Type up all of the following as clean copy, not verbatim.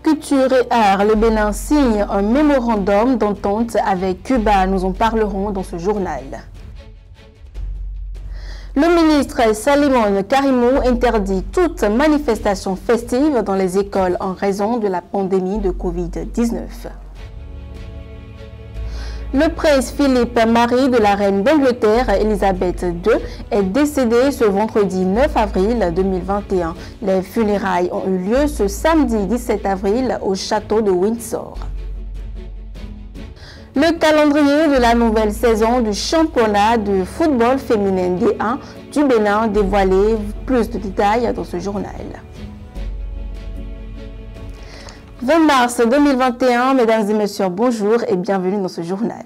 Culture et art, le Bénin signe un mémorandum d'entente avec Cuba. Nous en parlerons dans ce journal. Le ministre Salimon Karimou interdit toute manifestation festive dans les écoles en raison de la pandémie de Covid-19. Le prince Philippe, mari de la reine d'Angleterre Elisabeth II, est décédé ce vendredi 9 avril 2021. Les funérailles ont eu lieu ce samedi 17 avril au château de Windsor. Le calendrier de la nouvelle saison du championnat de football féminin D1 du Bénin dévoilé. Plus de détails dans ce journal. 20 mars 2021, mesdames et messieurs, bonjour et bienvenue dans ce journal.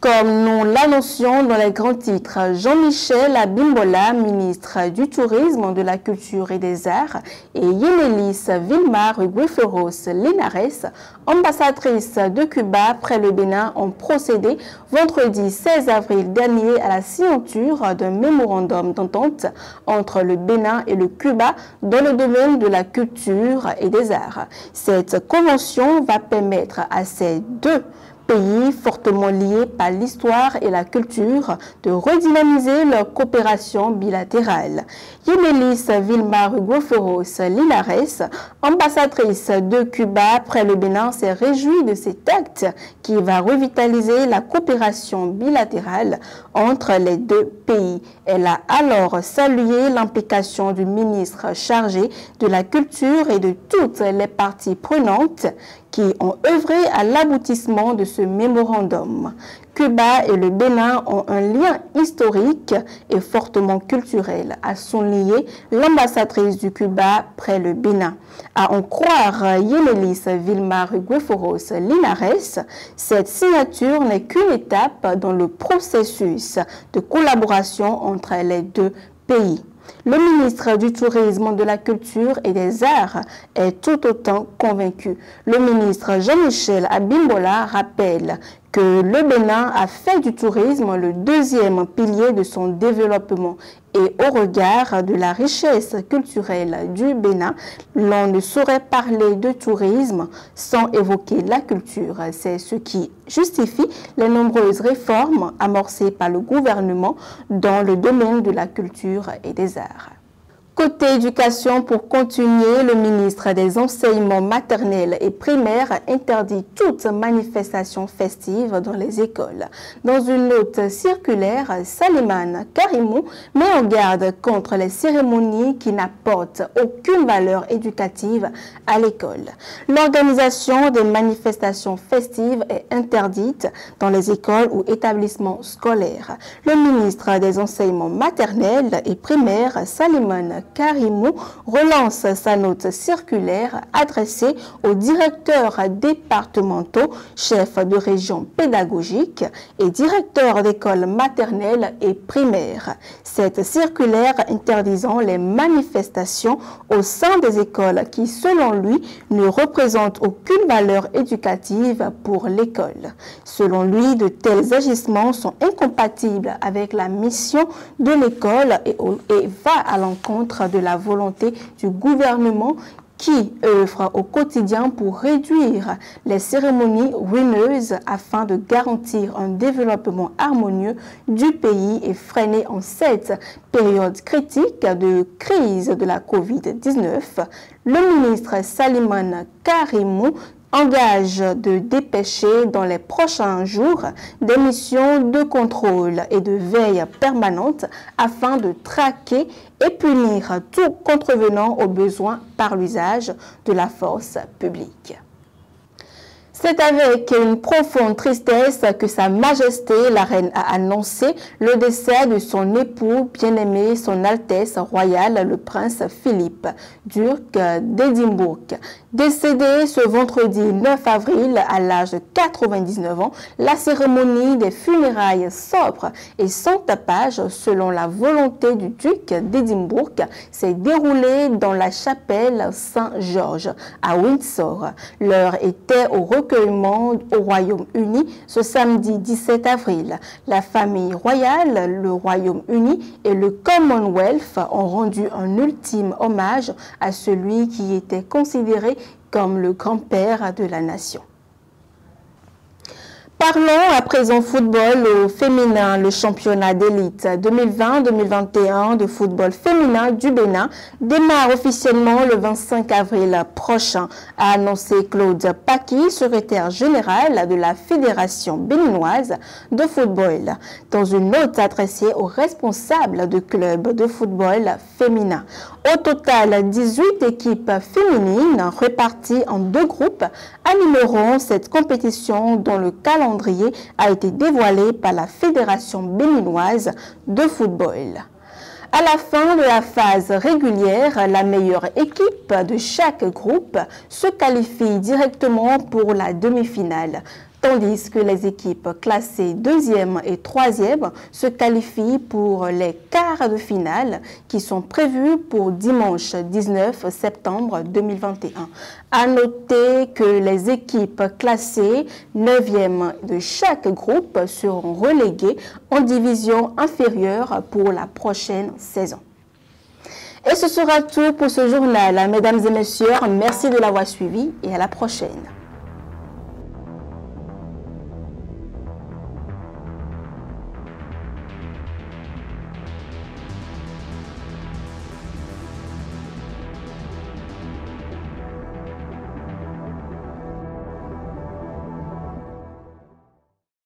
Comme nous l'annoncions dans les grands titres, Jean-Michel Abimbola, ministre du Tourisme, de la Culture et des Arts, et Yenelis Vilmar Gueferos Linares, ambassadrice de Cuba près le Bénin, ont procédé vendredi 16 avril dernier à la signature d'un mémorandum d'entente entre le Bénin et le Cuba dans le domaine de la culture et des arts. Cette convention va permettre à ces deux pays fortement liés par l'histoire et la culture de redynamiser leur coopération bilatérale. Yenelis Vilmar Gueferos Linares, ambassadrice de Cuba près le Bénin, s'est réjouie de cet acte qui va revitaliser la coopération bilatérale entre les deux pays. Elle a alors salué l'implication du ministre chargé de la culture et de toutes les parties prenantes qui ont œuvré à l'aboutissement de ce mémorandum. Cuba et le Bénin ont un lien historique et fortement culturel, a souligné l'ambassadrice du Cuba près le Bénin. À en croire Yenelis Vilmar Gueferos Linares, cette signature n'est qu'une étape dans le processus de collaboration entre les deux pays. Le ministre du Tourisme, de la Culture et des Arts est tout autant convaincu. Le ministre Jean-Michel Abimbola rappelle que le Bénin a fait du tourisme le deuxième pilier de son développement et au regard de la richesse culturelle du Bénin, l'on ne saurait parler de tourisme sans évoquer la culture. C'est ce qui justifie les nombreuses réformes amorcées par le gouvernement dans le domaine de la culture et des arts. Côté éducation, pour continuer, le ministre des Enseignements maternels et primaires interdit toute manifestation festive dans les écoles. Dans une note circulaire, Salimon Karimou met en garde contre les cérémonies qui n'apportent aucune valeur éducative à l'école. L'organisation des manifestations festives est interdite dans les écoles ou établissements scolaires. Le ministre des Enseignements maternels et primaires, Salimon Karimou, relance sa note circulaire adressée aux directeurs départementaux, chefs de région pédagogique et directeurs d'écoles maternelles et primaires. Cette circulaire interdisant les manifestations au sein des écoles qui, selon lui, ne représentent aucune valeur éducative pour l'école. Selon lui, de tels agissements sont incompatibles avec la mission de l'école et va à l'encontre de la volonté du gouvernement qui œuvre au quotidien pour réduire les cérémonies ruineuses afin de garantir un développement harmonieux du pays et freiner en cette période critique de crise de la Covid-19. Le ministre Salimon Karimou engage de dépêcher dans les prochains jours des missions de contrôle et de veille permanente afin de traquer et punir tout contrevenant aux besoins par l'usage de la force publique. C'est avec une profonde tristesse que Sa Majesté la Reine a annoncé le décès de son époux bien-aimé, Son Altesse Royale, le Prince Philippe, duc d'Édimbourg. Décédé ce vendredi 9 avril à l'âge de 99 ans, la cérémonie des funérailles sobres et sans tapage, selon la volonté du duc d'Édimbourg, s'est déroulée dans la chapelle Saint-Georges à Windsor. L'heure était au recueillement au Royaume-Uni ce samedi 17 avril. La famille royale, le Royaume-Uni et le Commonwealth ont rendu un ultime hommage à celui qui était considéré comme le grand-père de la nation. Parlons à présent football au féminin. Le championnat d'élite 2020-2021 de football féminin du Bénin démarre officiellement le 25 avril prochain, a annoncé Claude Paki, secrétaire général de la Fédération béninoise de football, dans une note adressée aux responsables de clubs de football féminin. Au total, 18 équipes féminines réparties en 2 groupes animeront cette compétition dont le calendrier a été dévoilé par la Fédération béninoise de football. À la fin de la phase régulière, la meilleure équipe de chaque groupe se qualifie directement pour la demi-finale, tandis que les équipes classées 2e et 3e se qualifient pour les quarts de finale qui sont prévus pour dimanche 19 septembre 2021. À noter que les équipes classées 9e de chaque groupe seront reléguées en division inférieure pour la prochaine saison. Et ce sera tout pour ce journal. Mesdames et messieurs, merci de l'avoir suivi et à la prochaine.